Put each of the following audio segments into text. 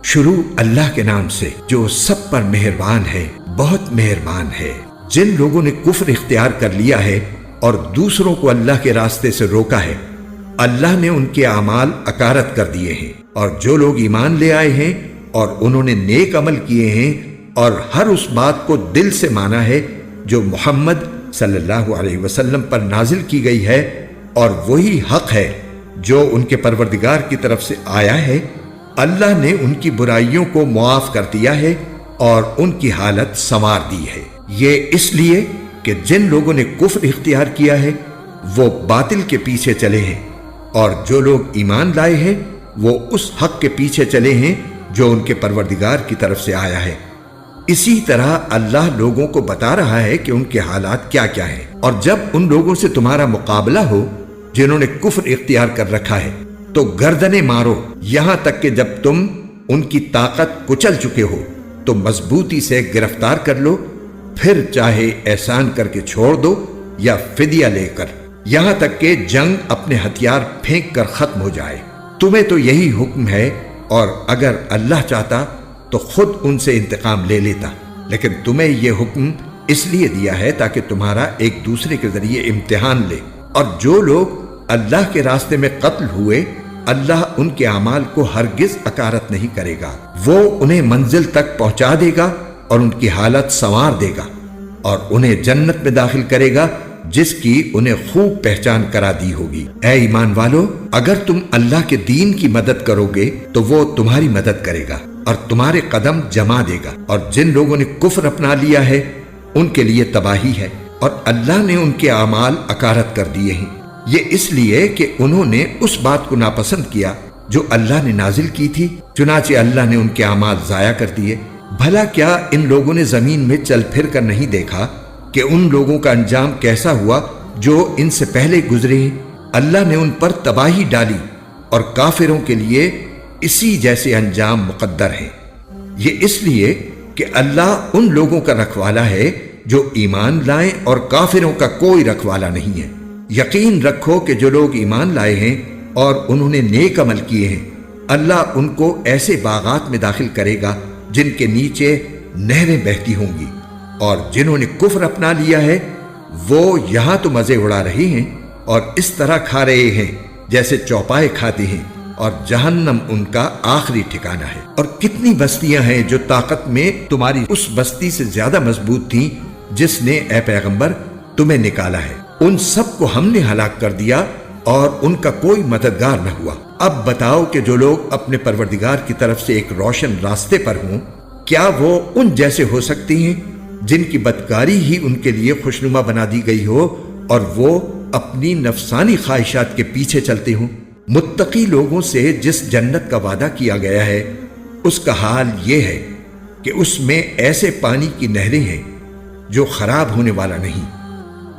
شروع اللہ کے نام سے جو سب پر مہربان ہے، بہت مہربان ہے۔ جن لوگوں نے کفر اختیار کر لیا ہے اور دوسروں کو اللہ کے راستے سے روکا ہے، اللہ نے ان کے اعمال اکارت کر دیے ہیں، اور جو لوگ ایمان لے آئے ہیں اور انہوں نے نیک عمل کیے ہیں اور ہر اس بات کو دل سے مانا ہے جو محمد صلی اللہ علیہ وسلم پر نازل کی گئی ہے، اور وہی حق ہے جو ان کے پروردگار کی طرف سے آیا ہے، اللہ نے ان کی برائیوں کو معاف کر دیا ہے اور ان کی حالت سنوار دی ہے۔ یہ اس لیے کہ جن لوگوں نے کفر اختیار کیا ہے وہ باطل کے پیچھے چلے ہیں، اور جو لوگ ایمان لائے ہیں وہ اس حق کے پیچھے چلے ہیں جو ان کے پروردگار کی طرف سے آیا ہے۔ اسی طرح اللہ لوگوں کو بتا رہا ہے کہ ان کے حالات کیا کیا ہیں، اور جب ان لوگوں سے تمہارا مقابلہ ہو جنہوں نے کفر اختیار کر رکھا ہے تو گردنیں مارو، یہاں تک کہ جب تم ان کی طاقت کچل چکے ہو تو مضبوطی سے گرفتار کر لو، پھر چاہے احسان کر کے چھوڑ دو یا فدیہ لے کر، یہاں تک کہ جنگ اپنے ہتھیار پھینک کر ختم ہو جائے۔ تمہیں تو یہی حکم ہے، اور اگر اللہ چاہتا تو خود ان سے انتقام لے لیتا، لیکن تمہیں یہ حکم اس لیے دیا ہے تاکہ تمہارا ایک دوسرے کے ذریعے امتحان لے۔ اور جو لوگ اللہ کے راستے میں قتل ہوئے، اللہ ان کے اعمال کو ہرگز اکارت نہیں کرے گا، وہ انہیں منزل تک پہنچا دے گا اور ان کی حالت سنوار دے گا، اور انہیں جنت میں داخل کرے گا جس کی انہیں خوب پہچان کرا دی ہوگی۔ اے ایمان والو، اگر تم اللہ کے دین کی مدد کرو گے تو وہ تمہاری مدد کرے گا اور تمہارے قدم جما دے گا، اور جن لوگوں نے کفر اپنا لیا ہے ان کے لیے تباہی ہے، اور اللہ نے ان کے اعمال اکارت کر دیے ہیں۔ یہ اس لیے کہ انہوں نے اس بات کو ناپسند کیا جو اللہ نے نازل کی تھی، چنانچہ اللہ نے ان کے اعمال ضائع کر دیے۔ بھلا کیا ان لوگوں نے زمین میں چل پھر کر نہیں دیکھا کہ ان لوگوں کا انجام کیسا ہوا جو ان سے پہلے گزرے ہیں؟ اللہ نے ان پر تباہی ڈالی، اور کافروں کے لیے اسی جیسے انجام مقدر ہیں۔ یہ اس لیے کہ اللہ ان لوگوں کا رکھوالا ہے جو ایمان لائیں، اور کافروں کا کوئی رکھوالا نہیں ہے۔ یقین رکھو کہ جو لوگ ایمان لائے ہیں اور انہوں نے نیک عمل کیے ہیں، اللہ ان کو ایسے باغات میں داخل کرے گا جن کے نیچے نہریں بہتی ہوں گی، اور جنہوں نے کفر اپنا لیا ہے وہ یہاں تو مزے اڑا رہے ہیں اور اس طرح کھا رہے ہیں جیسے چوپائے کھاتے ہیں، اور جہنم ان کا آخری ٹھکانہ ہے۔ اور کتنی بستیاں ہیں جو طاقت میں تمہاری اس بستی سے زیادہ مضبوط تھیں جس نے اے پیغمبر تمہیں نکالا ہے، ان سب کو ہم نے ہلاک کر دیا اور ان کا کوئی مددگار نہ ہوا۔ اب بتاؤ کہ جو لوگ اپنے پروردگار کی طرف سے ایک روشن راستے پر ہوں، کیا وہ ان جیسے ہو سکتے ہیں جن کی بدکاری ہی ان کے لیے خوشنما بنا دی گئی ہو اور وہ اپنی نفسانی خواہشات کے پیچھے چلتے ہوں؟ متقی لوگوں سے جس جنت کا وعدہ کیا گیا ہے اس کا حال یہ ہے کہ اس میں ایسے پانی کی نہریں ہیں جو خراب ہونے والا نہیں،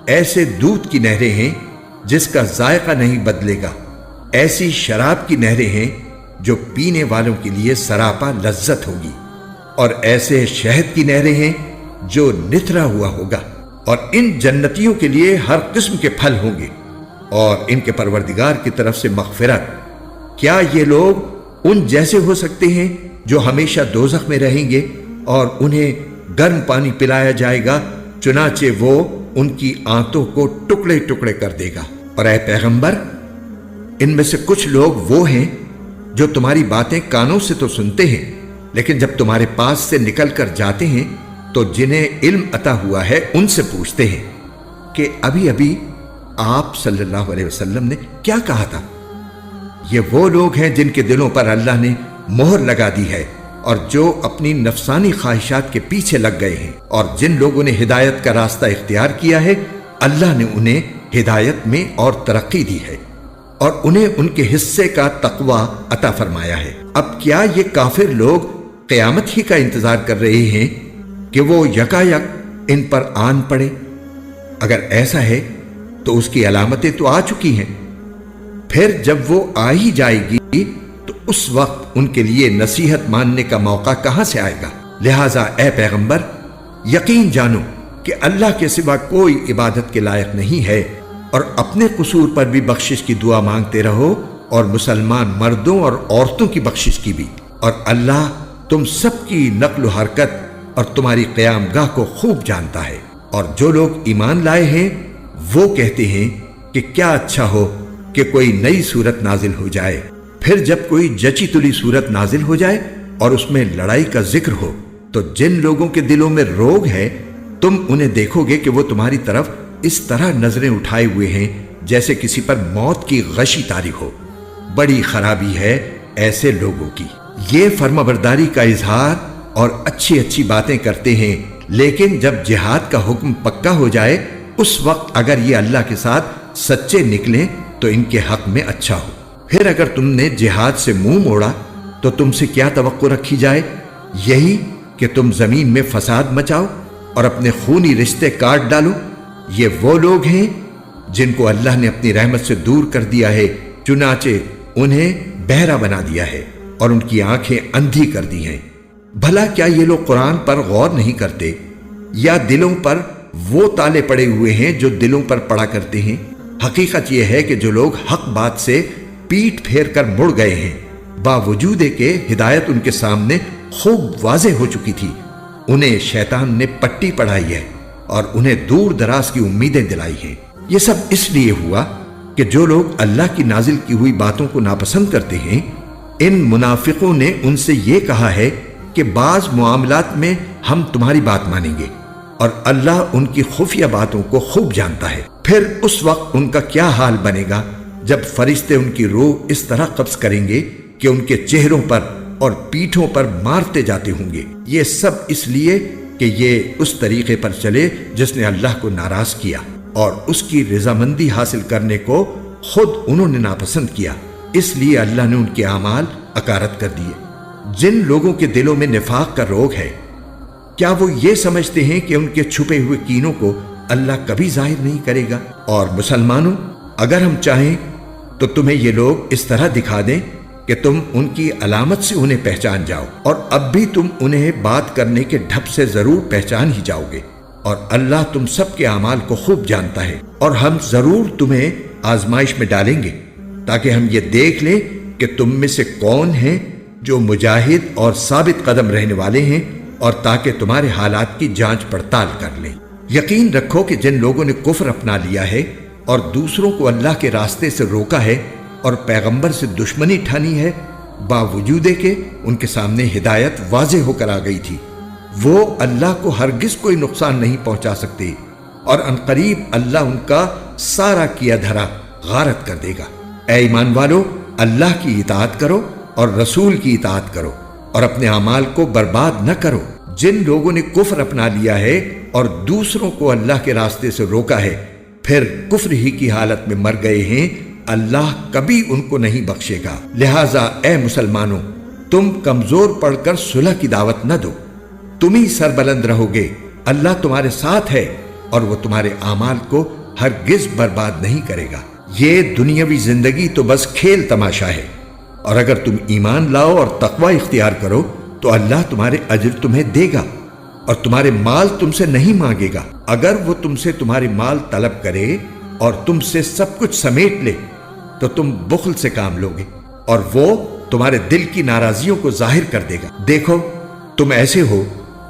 ایسے دودھ کی نہریں ہیں جس کا ذائقہ نہیں بدلے گا، ایسی شراب کی نہریں ہیں جو پینے والوں کے لیے سراپا لذت ہوگی، اور ایسے شہد کی نہریں ہیں جو نتھرا ہوا ہوگا، اور ان جنتیوں کے لیے ہر قسم کے پھل ہوں گے اور ان کے پروردگار کی طرف سے مغفرت۔ کیا یہ لوگ ان جیسے ہو سکتے ہیں جو ہمیشہ دوزخ میں رہیں گے اور انہیں گرم پانی پلایا جائے گا، چنانچہ وہ ان کی آنتوں کو ٹکڑے ٹکڑے کر دے گا؟ اور اے پیغمبر، ان میں سے کچھ لوگ وہ ہیں جو تمہاری باتیں کانوں سے تو سنتے ہیں، لیکن جب تمہارے پاس سے نکل کر جاتے ہیں تو جنہیں علم عطا ہوا ہے ان سے پوچھتے ہیں کہ ابھی ابھی آپ صلی اللہ علیہ وسلم نے کیا کہا تھا؟ یہ وہ لوگ ہیں جن کے دلوں پر اللہ نے مہر لگا دی ہے، اور جو اپنی نفسانی خواہشات کے پیچھے لگ گئے ہیں، اور جن لوگوں نے ہدایت کا راستہ اختیار کیا ہے اللہ نے انہیں ہدایت میں اور ترقی دی ہے، اور انہیں ان کے حصے کا تقوی عطا فرمایا ہے۔ اب کیا یہ کافر لوگ قیامت ہی کا انتظار کر رہے ہیں کہ وہ یکایک ان پر آن پڑے؟ اگر ایسا ہے تو اس کی علامتیں تو آ چکی ہیں، پھر جب وہ آ ہی جائے گی تو اس وقت ان کے لیے نصیحت ماننے کا موقع کہاں سے آئے گا؟ لہٰذا اے پیغمبر، یقین جانو کہ اللہ کے سوا کوئی عبادت کے لائق نہیں ہے، اور اپنے قصور پر بھی بخشش کی دعا مانگتے رہو، اور مسلمان مردوں اور عورتوں کی بخشش کی بھی۔ اور اللہ تم سب کی نقل و حرکت اور تمہاری قیام گاہ کو خوب جانتا ہے۔ اور جو لوگ ایمان لائے ہیں وہ کہتے ہیں کہ کیا اچھا ہو کہ کوئی نئی صورت نازل ہو جائے، پھر جب کوئی جچی تلی صورت نازل ہو جائے اور اس میں لڑائی کا ذکر ہو تو جن لوگوں کے دلوں میں روگ ہے تم انہیں دیکھو گے کہ وہ تمہاری طرف اس طرح نظریں اٹھائے ہوئے ہیں جیسے کسی پر موت کی غشی طاری ہو۔ بڑی خرابی ہے ایسے لوگوں کی۔ یہ فرمانبرداری کا اظہار اور اچھی اچھی باتیں کرتے ہیں، لیکن جب جہاد کا حکم پکا ہو جائے اس وقت اگر یہ اللہ کے ساتھ سچے نکلیں تو ان کے حق میں اچھا ہو۔ پھر اگر تم نے جہاد سے منہ موڑا تو تم سے کیا توقع رکھی جائے؟ یہی کہ تم زمین میں فساد مچاؤ اور اپنے خونی رشتے کاٹ ڈالو۔ یہ وہ لوگ ہیں جن کو اللہ نے اپنی رحمت سے دور کر دیا ہے، چنانچہ انہیں بہرا بنا دیا ہے اور ان کی آنکھیں اندھی کر دی ہیں۔ بھلا کیا یہ لوگ قرآن پر غور نہیں کرتے، یا دلوں پر وہ تالے پڑے ہوئے ہیں جو دلوں پر پڑا کرتے ہیں؟ حقیقت یہ ہے کہ جو لوگ حق بات سے پیٹ پھیر کر مڑ گئے ہیں، باوجود کہ ہدایت ان کے سامنے خوب واضح ہو چکی تھی، انہیں شیطان نے پٹی پڑھائی ہے اور انہیں دور دراز کی امیدیں دلائی ہیں۔ یہ سب اس لیے ہوا کہ جو لوگ اللہ کی نازل کی ہوئی باتوں کو ناپسند کرتے ہیں، ان منافقوں نے ان سے یہ کہا ہے کہ بعض معاملات میں ہم تمہاری بات مانیں گے، اور اللہ ان کی خفیہ باتوں کو خوب جانتا ہے۔ پھر اس وقت ان کا کیا حال بنے گا جب فرشتے ان کی روح اس طرح قبض کریں گے کہ ان کے چہروں پر اور پیٹھوں پر مارتے جاتے ہوں گے۔ یہ سب اس لیے کہ یہ اس طریقے پر چلے جس نے اللہ کو ناراض کیا اور اس کی رضامندی حاصل کرنے کو خود انہوں نے ناپسند کیا، اس لیے اللہ نے ان کے اعمال اکارت کر دیے۔ جن لوگوں کے دلوں میں نفاق کا روگ ہے، کیا وہ یہ سمجھتے ہیں کہ ان کے چھپے ہوئے کینوں کو اللہ کبھی ظاہر نہیں کرے گا؟ اور مسلمانوں، اگر ہم چاہیں تو تمہیں یہ لوگ اس طرح دکھا دیں کہ تم ان کی علامت سے انہیں پہچان جاؤ، اور اب بھی تم انہیں بات کرنے کے ڈھب سے ضرور پہچان ہی جاؤ گے، اور اللہ تم سب کے اعمال کو خوب جانتا ہے۔ اور ہم ضرور تمہیں آزمائش میں ڈالیں گے تاکہ ہم یہ دیکھ لیں کہ تم میں سے کون ہیں جو مجاہد اور ثابت قدم رہنے والے ہیں، اور تاکہ تمہارے حالات کی جانچ پڑتال کر لیں۔ یقین رکھو کہ جن لوگوں نے کفر اپنا لیا ہے اور دوسروں کو اللہ کے راستے سے روکا ہے اور پیغمبر سے دشمنی ٹھانی ہے، باوجود کہ ان کے سامنے ہدایت واضح ہو کر آ گئی تھی، وہ اللہ کو ہرگز کوئی نقصان نہیں پہنچا سکتے، اور عنقریب اللہ ان کا سارا کیا دھرا غارت کر دے گا۔ اے ایمان والو، اللہ کی اطاعت کرو اور رسول کی اطاعت کرو، اور اپنے اعمال کو برباد نہ کرو۔ جن لوگوں نے کفر اپنا لیا ہے اور دوسروں کو اللہ کے راستے سے روکا ہے، پھر کفر ہی کی حالت میں مر گئے ہیں، اللہ کبھی ان کو نہیں بخشے گا۔ لہٰذا اے مسلمانوں، تم کمزور پڑ کر صلح کی دعوت نہ دو، تم ہی سربلند رہو گے، اللہ تمہارے ساتھ ہے اور وہ تمہارے اعمال کو ہرگز برباد نہیں کرے گا۔ یہ دنیاوی زندگی تو بس کھیل تماشا ہے، اور اگر تم ایمان لاؤ اور تقوی اختیار کرو تو اللہ تمہارے اجر تمہیں دے گا اور تمہارے مال تم سے نہیں مانگے گا۔ اگر وہ تم سے تمہارے مال طلب کرے اور تم سے سب کچھ سمیٹ لے تو تم بخل سے کام لوگے، اور وہ تمہارے دل کی ناراضیوں کو ظاہر کر دے گا۔ دیکھو، تم ایسے ہو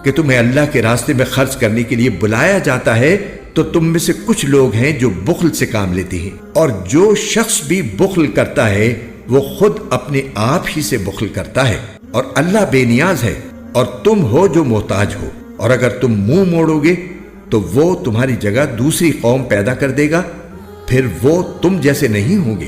کہ تمہیں اللہ کے راستے میں خرچ کرنے کے لیے بلایا جاتا ہے تو تم میں سے کچھ لوگ ہیں جو بخل سے کام لیتے ہیں، اور جو شخص بھی بخل کرتا ہے وہ خود اپنے آپ ہی سے بخل کرتا ہے، اور اللہ بے نیاز ہے اور تم ہو جو محتاج ہو۔ اور اگر تم منہ موڑو گے تو وہ تمہاری جگہ دوسری قوم پیدا کر دے گا، پھر وہ تم جیسے نہیں ہوں گے۔